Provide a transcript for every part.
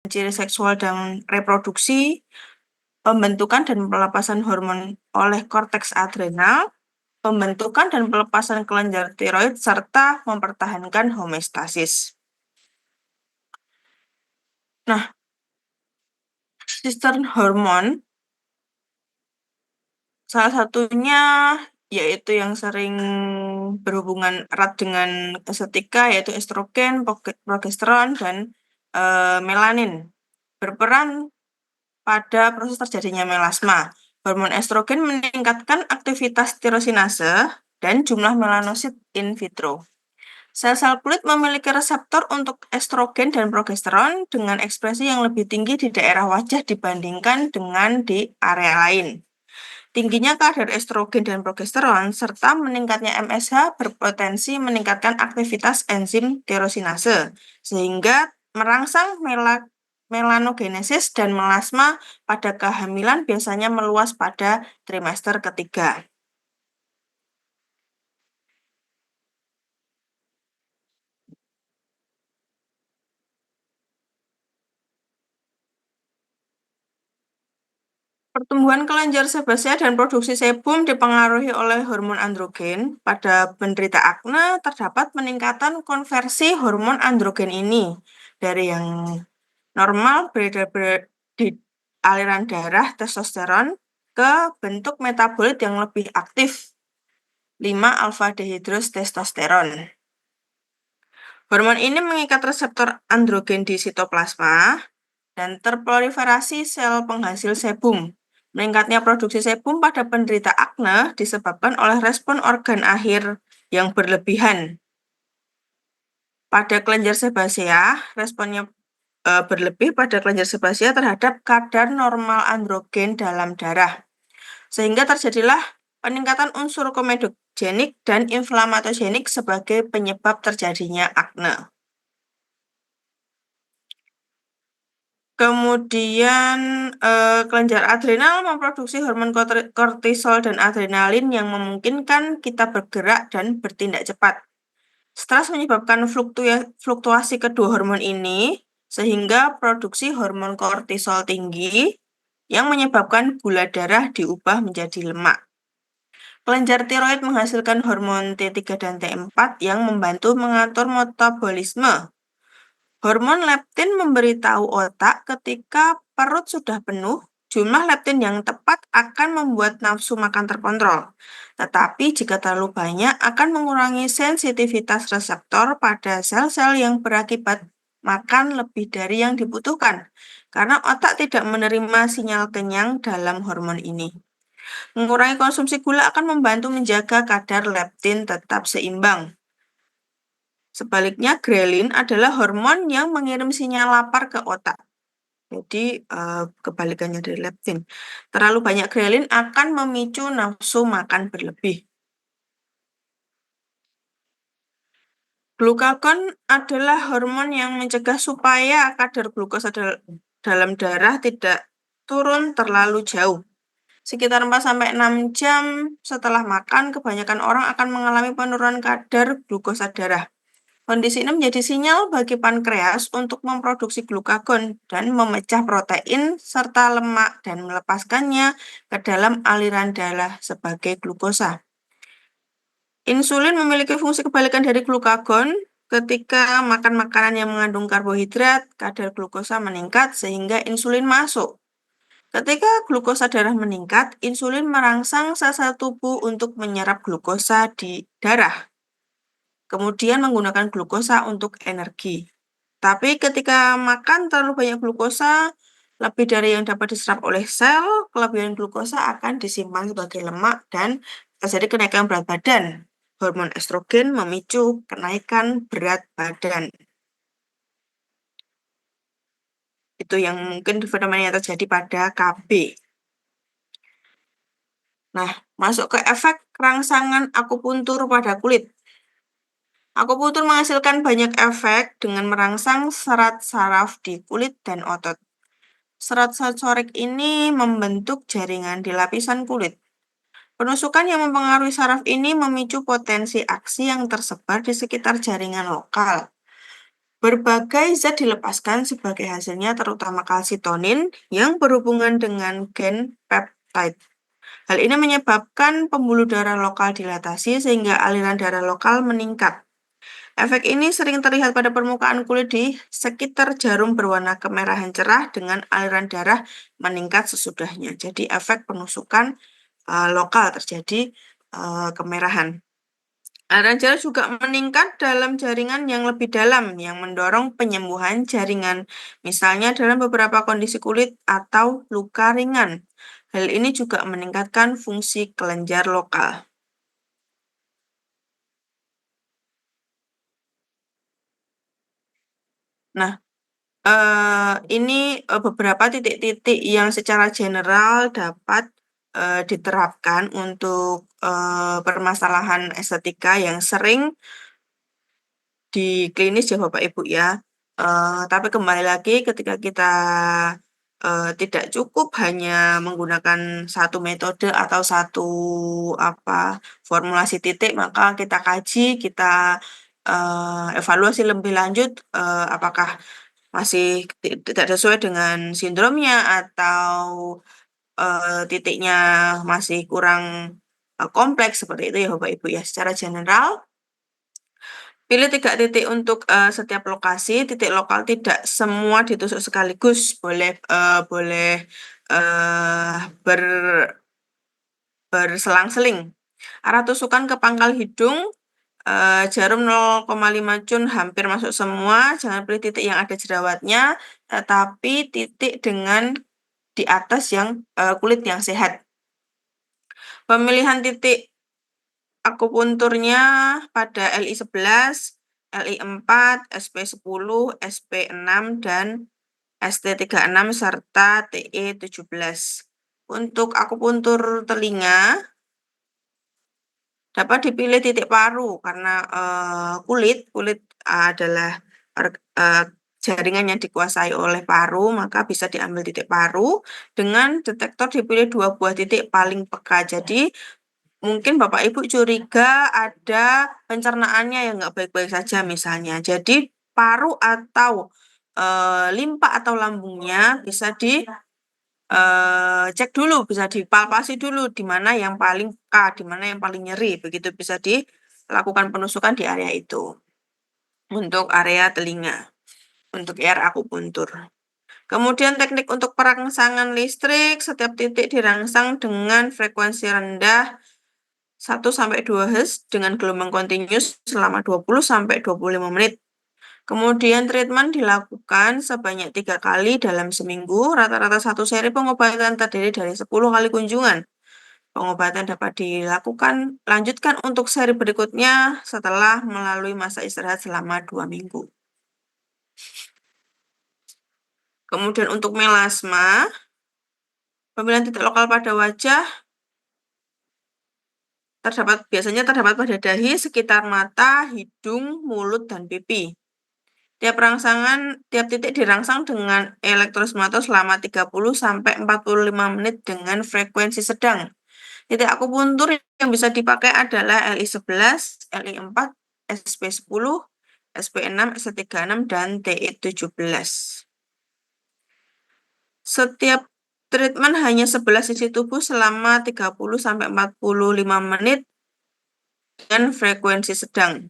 ciri seksual dan reproduksi, pembentukan dan pelepasan hormon oleh korteks adrenal, pembentukan dan pelepasan kelenjar tiroid, serta mempertahankan homeostasis. Nah, sistem hormon salah satunya yaitu yang sering berhubungan erat dengan estetika, yaitu estrogen, progesteron, dan melanin. Berperan pada proses terjadinya melasma. Hormon estrogen meningkatkan aktivitas tirosinase dan jumlah melanosit in vitro. Sel-sel kulit memiliki reseptor untuk estrogen dan progesteron dengan ekspresi yang lebih tinggi di daerah wajah dibandingkan dengan di area lain. Tingginya kadar estrogen dan progesteron serta meningkatnya MSH berpotensi meningkatkan aktivitas enzim tirosinase sehingga merangsang melanogenesis dan melasma pada kehamilan biasanya meluas pada trimester ketiga. Pertumbuhan kelenjar sebasea dan produksi sebum dipengaruhi oleh hormon androgen. Pada penderita akne terdapat peningkatan konversi hormon androgen ini dari yang normal beredar di aliran darah testosteron ke bentuk metabolit yang lebih aktif 5-alfa dehidrotestosteron. Hormon ini mengikat reseptor androgen di sitoplasma dan terproliferasi sel penghasil sebum. Meningkatnya produksi sebum pada penderita akne disebabkan oleh respon organ akhir yang berlebihan. Pada kelenjar sebasea, responnya berlebih pada kelenjar sebasea terhadap kadar normal androgen dalam darah. Sehingga terjadilah peningkatan unsur komedogenik dan inflamatogenik sebagai penyebab terjadinya akne. Kemudian kelenjar adrenal memproduksi hormon kortisol dan adrenalin yang memungkinkan kita bergerak dan bertindak cepat. Stres menyebabkan fluktuasi kedua hormon ini sehingga produksi hormon kortisol tinggi yang menyebabkan gula darah diubah menjadi lemak. Kelenjar tiroid menghasilkan hormon T3 dan T4 yang membantu mengatur metabolisme. Hormon leptin memberitahu otak ketika perut sudah penuh, jumlah leptin yang tepat akan membuat nafsu makan terkontrol. Tetapi jika terlalu banyak akan mengurangi sensitivitas reseptor pada sel-sel yang berakibat makan lebih dari yang dibutuhkan, karena otak tidak menerima sinyal kenyang dalam hormon ini. Mengurangi konsumsi gula akan membantu menjaga kadar leptin tetap seimbang. Sebaliknya, grelin adalah hormon yang mengirim sinyal lapar ke otak. Jadi, kebalikannya dari leptin. Terlalu banyak grelin akan memicu nafsu makan berlebih. Glukagon adalah hormon yang mencegah supaya kadar glukosa dalam darah tidak turun terlalu jauh. Sekitar 4-6 jam setelah makan, kebanyakan orang akan mengalami penurunan kadar glukosa darah. Kondisi ini menjadi sinyal bagi pankreas untuk memproduksi glukagon dan memecah protein serta lemak dan melepaskannya ke dalam aliran darah sebagai glukosa. Insulin memiliki fungsi kebalikan dari glukagon. Ketika makan makanan yang mengandung karbohidrat, kadar glukosa meningkat sehingga insulin masuk. Ketika glukosa darah meningkat, insulin merangsang sel-sel tubuh untuk menyerap glukosa di darah, kemudian menggunakan glukosa untuk energi. Tapi ketika makan terlalu banyak glukosa, lebih dari yang dapat diserap oleh sel, kelebihan glukosa akan disimpan sebagai lemak dan terjadi kenaikan berat badan. Hormon estrogen memicu kenaikan berat badan. Itu yang mungkin fenomena yang terjadi pada KB. Nah, masuk ke efek rangsangan akupuntur pada kulit. Akupuntur menghasilkan banyak efek dengan merangsang serat saraf di kulit dan otot. Serat sensorik ini membentuk jaringan di lapisan kulit. Penusukan yang mempengaruhi saraf ini memicu potensi aksi yang tersebar di sekitar jaringan lokal. Berbagai zat dilepaskan sebagai hasilnya terutama kalsitonin yang berhubungan dengan gen peptide. Hal ini menyebabkan pembuluh darah lokal dilatasi sehingga aliran darah lokal meningkat. Efek ini sering terlihat pada permukaan kulit di sekitar jarum berwarna kemerahan cerah dengan aliran darah meningkat sesudahnya. Jadi efek penusukan lokal terjadi kemerahan. Aliran darah juga meningkat dalam jaringan yang lebih dalam yang mendorong penyembuhan jaringan, misalnya dalam beberapa kondisi kulit atau luka ringan. Hal ini juga meningkatkan fungsi kelenjar lokal. Nah, ini beberapa titik-titik yang secara general dapat diterapkan untuk permasalahan estetika yang sering di klinis ya Bapak Ibu ya. Tapi kembali lagi ketika kita tidak cukup hanya menggunakan satu metode atau satu formulasi titik, maka kita kaji, kita evaluasi lebih lanjut apakah masih tidak sesuai dengan sindromnya atau titiknya masih kurang kompleks seperti itu ya Bapak Ibu ya. Secara general, pilih 3 titik untuk setiap lokasi. Titik lokal tidak semua ditusuk sekaligus, boleh ber berselang-seling. Arah tusukan ke pangkal hidung, jarum 0,5 cun hampir masuk semua. Jangan pilih titik yang ada jerawatnya, tetapi titik dengan di atas yang kulit yang sehat. Pemilihan titik akupunturnya pada LI11, LI4, SP10, SP6, dan ST36 serta TE17. Untuk akupuntur telinga, dapat dipilih titik paru karena kulit adalah jaringan yang dikuasai oleh paru, maka bisa diambil titik paru. Dengan detektor dipilih 2 buah titik paling peka. Jadi mungkin Bapak Ibu curiga ada pencernaannya yang nggak baik-baik saja misalnya. Jadi paru atau limpa atau lambungnya bisa cek dulu, bisa dipalpasi dulu di mana yang paling peka, di mana yang paling nyeri. Begitu bisa dilakukan penusukan di area itu. Untuk area telinga, untuk IR akupuntur. Kemudian teknik untuk perangsangan listrik, setiap titik dirangsang dengan frekuensi rendah 1-2 Hz dengan gelombang kontinus selama 20-25 menit. Kemudian treatment dilakukan sebanyak 3 kali dalam seminggu. Rata-rata satu seri pengobatan terdiri dari 10 kali kunjungan. Pengobatan dapat lanjutkan untuk seri berikutnya setelah melalui masa istirahat selama 2 minggu. Kemudian untuk melasma, pemilihan titik lokal pada wajah biasanya terdapat pada dahi, sekitar mata, hidung, mulut, dan pipi. Tiap titik dirangsang dengan elektrosmata selama 30-45 menit dengan frekuensi sedang. Titik akupuntur yang bisa dipakai adalah LI11, LI4, SP10, SP6, SP36, dan TE17. Setiap treatment hanya 11 sisi tubuh selama 30-45 menit dengan frekuensi sedang.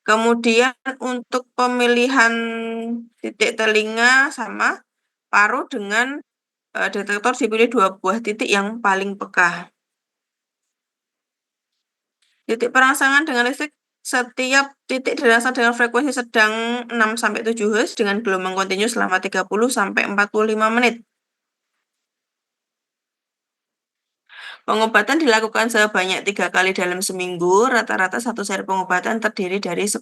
Kemudian untuk pemilihan titik telinga sama paru dengan detektor dipilih 2 buah titik yang paling peka. Titik perangsangan dengan listrik, setiap titik dirangsang dengan frekuensi sedang 6-7 Hz dengan gelombang kontinu selama 30-45 menit. Pengobatan dilakukan sebanyak 3 kali dalam seminggu. Rata-rata satu seri pengobatan terdiri dari 10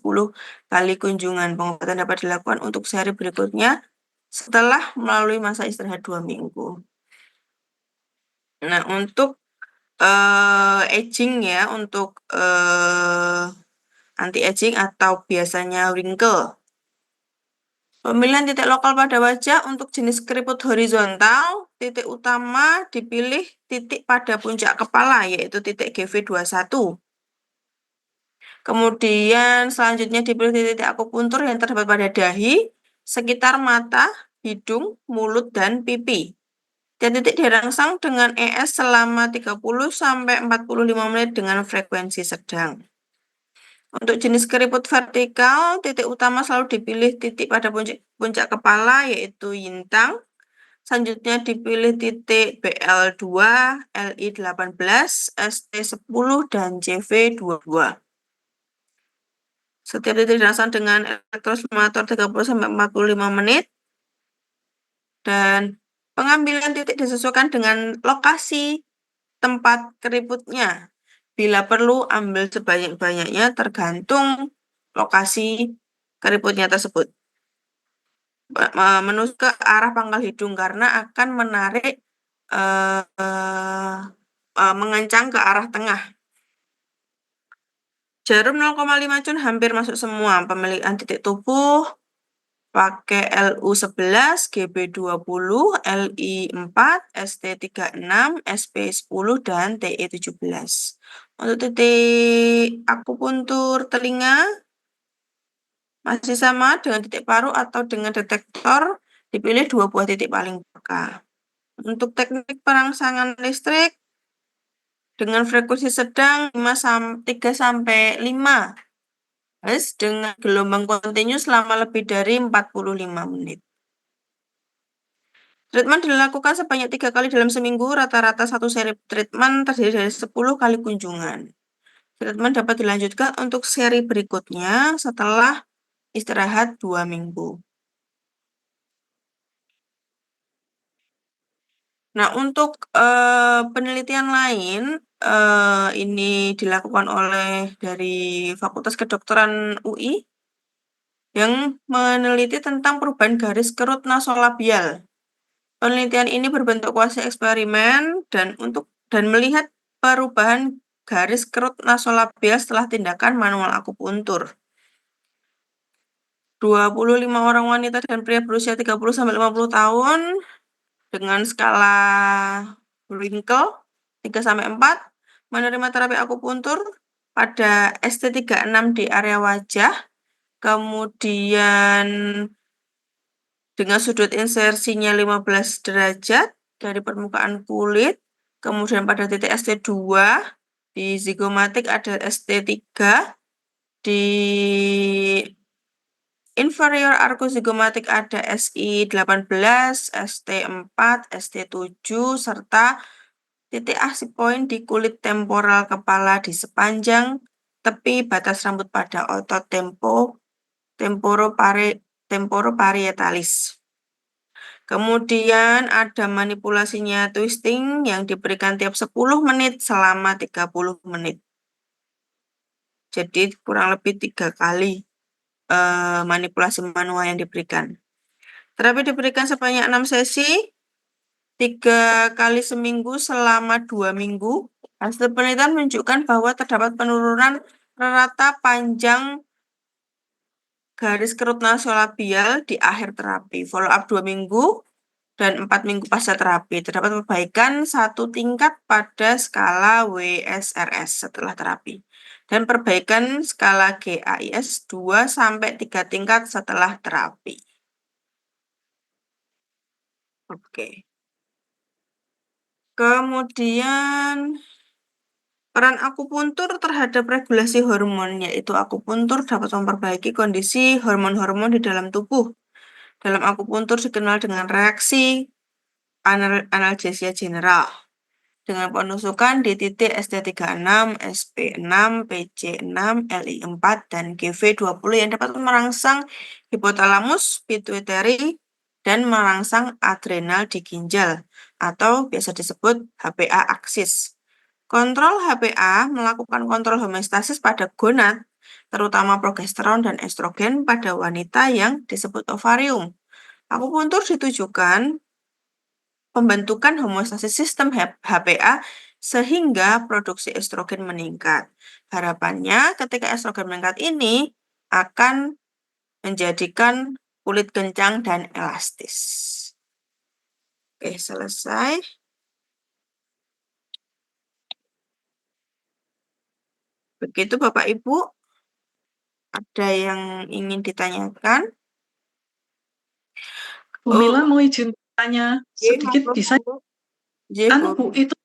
kali kunjungan. Pengobatan dapat dilakukan untuk seri berikutnya setelah melalui masa istirahat 2 minggu. Nah, untuk aging ya, untuk anti-aging atau biasanya wrinkle. Pemilihan titik lokal pada wajah untuk jenis keriput horizontal, titik utama dipilih titik pada puncak kepala, yaitu titik GV21. Kemudian selanjutnya dipilih titik akupuntur yang terdapat pada dahi, sekitar mata, hidung, mulut, dan pipi. Dan titik dirangsang dengan ES selama 30-45 menit dengan frekuensi sedang. Untuk jenis keriput vertikal, titik utama selalu dipilih titik pada puncak kepala, yaitu yintang. Selanjutnya dipilih titik BL2, LI18, ST10, dan CV22. Setiap titik dirangsang dengan elektrostimulator 30-45 menit. Dan pengambilan titik disesuaikan dengan lokasi tempat keriputnya. Bila perlu, ambil sebanyak-banyaknya tergantung lokasi keriputnya tersebut. Menusuk ke arah pangkal hidung karena akan menarik mengencang ke arah tengah. Jarum 0,5 cun hampir masuk semua. Pemilihan titik tubuh pakai LU11, GB20, LI4, ST36, SP10, dan TE17. Untuk titik akupuntur telinga masih sama dengan titik paru atau dengan detektor, dipilih 2 buah titik paling peka. Untuk teknik perangsangan listrik dengan frekuensi sedang 3-5 Hz dengan gelombang kontinu selama lebih dari 45 menit. Treatment dilakukan sebanyak 3 kali dalam seminggu, rata-rata satu seri treatment terdiri dari 10 kali kunjungan. Treatment dapat dilanjutkan untuk seri berikutnya setelah istirahat 2 minggu. Nah, untuk penelitian lain, ini dilakukan oleh dari Fakultas Kedokteran UI yang meneliti tentang perubahan garis kerut nasolabial. Penelitian ini berbentuk kuasi eksperimen dan melihat perubahan garis kerut nasolabial setelah tindakan manual akupuntur. 25 orang wanita dan pria berusia 30-50 tahun dengan skala wrinkle 3-4 menerima terapi akupuntur pada ST36 di area wajah, kemudian dengan sudut insersinya 15 derajat dari permukaan kulit, kemudian pada titik ST2, di zigomatik ada ST3, di inferior arcozigomatik ada SI18, ST4, ST7, serta titik aksi poin di kulit temporal kepala di sepanjang tepi batas rambut pada otot temporoparietalis. Kemudian ada manipulasinya twisting yang diberikan tiap 10 menit selama 30 menit. Jadi kurang lebih 3 kali manipulasi manual yang diberikan. Terapi diberikan sebanyak 6 sesi, 3 kali seminggu selama 2 minggu. Hasil penelitian menunjukkan bahwa terdapat penurunan rata panjang garis kerut nasolabial di akhir terapi. Follow up 2 minggu dan 4 minggu pasca terapi. Terdapat perbaikan 1 tingkat pada skala WSRS setelah terapi. Dan perbaikan skala GAIS 2-3 tingkat setelah terapi. Oke. Kemudian peran akupuntur terhadap regulasi hormon, yaitu akupuntur dapat memperbaiki kondisi hormon-hormon di dalam tubuh. Dalam akupuntur dikenal dengan reaksi analgesia general dengan penusukan di titik ST36, SP6, PC6, LI4, dan GV20 yang dapat merangsang hipotalamus, pituitary, dan merangsang adrenal di ginjal atau biasa disebut HPA aksis. Kontrol HPA melakukan kontrol homeostasis pada gonad, terutama progesteron dan estrogen pada wanita yang disebut ovarium. Akupuntur ditujukan pembentukan homeostasis sistem HPA sehingga produksi estrogen meningkat. Harapannya ketika estrogen meningkat ini akan menjadikan kulit kencang dan elastis. Oke, selesai. Begitu Bapak Ibu. Ada yang ingin ditanyakan? Bu Mila mau izin tanya sedikit monggo, bisa? monggo. Bu, itu